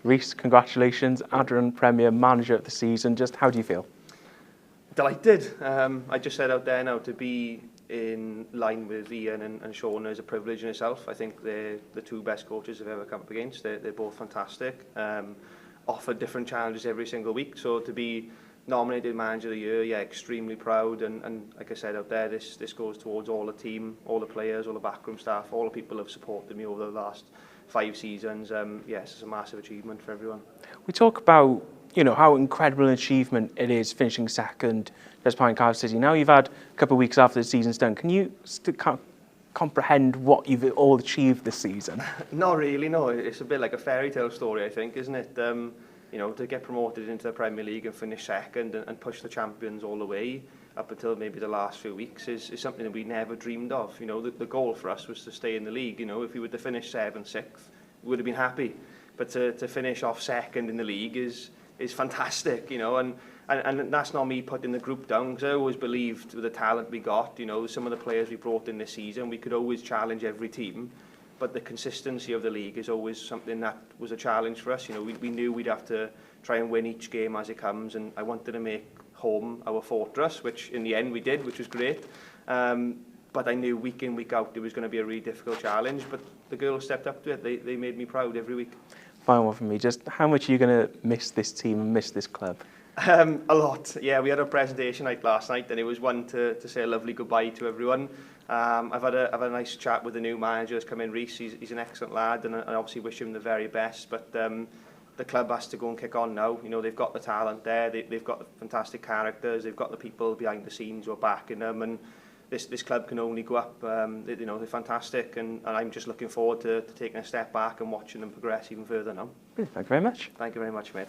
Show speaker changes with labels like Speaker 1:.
Speaker 1: Rhys, congratulations, Adran Premier Manager of the season. Just how do you feel?
Speaker 2: Delighted. I just said out there now, to be in line with Ian and Sean is a privilege in itself. I think they're the two best coaches I've ever come up against. They're both fantastic. Offer different challenges every single week. So to be nominated Manager of the Year, yeah, extremely proud. And like I said out there, this goes towards all the team, all the players, all the backroom staff, all the people who have supported me over the last 5 seasons. Yes, it's a massive achievement for everyone.
Speaker 1: We talk about, you know, how incredible an achievement it is finishing second just behind Cardiff City. Now you've had a couple of weeks after the season's done. Can you comprehend what you've all achieved this season?
Speaker 2: Not really, no. It's a bit like a fairy tale story, I think, isn't it? You know, to get promoted into the Premier League and finish second and push the champions all the way up until maybe the last few weeks is something that we never dreamed of. You know, the goal for us was to stay in the league. You know, if we were to finish 7th, 6th, we would have been happy. But to finish off second in the league is fantastic, you know, and that's not me putting the group down, because I always believed with the talent we got, you know, some of the players we brought in this season, we could always challenge every team. But the consistency of the league is always something that was a challenge for us. You know, we knew we'd have to try and win each game as it comes, and I wanted to make home our fortress, which in the end we did, which was great. But I knew week in, week out, it was going to be a really difficult challenge. But the girls stepped up to it. They made me proud every week.
Speaker 1: Final one from me. Just how much are you going to miss this team and miss this club?
Speaker 2: A lot. Yeah, we had a presentation night last night, and it was one to say a lovely goodbye to everyone. I've had a nice chat with the new manager who's come in, Rhys. He's an excellent lad, and I obviously wish him the very best. But the club has to go and kick on now. You know, they've got the talent there. They've got the fantastic characters. They've got the people behind the scenes who are backing them, and this club can only go up. You know, they're fantastic, and I'm just looking forward to taking a step back and watching them progress even further now.
Speaker 1: Thank you very much.
Speaker 2: Thank you very much, mate.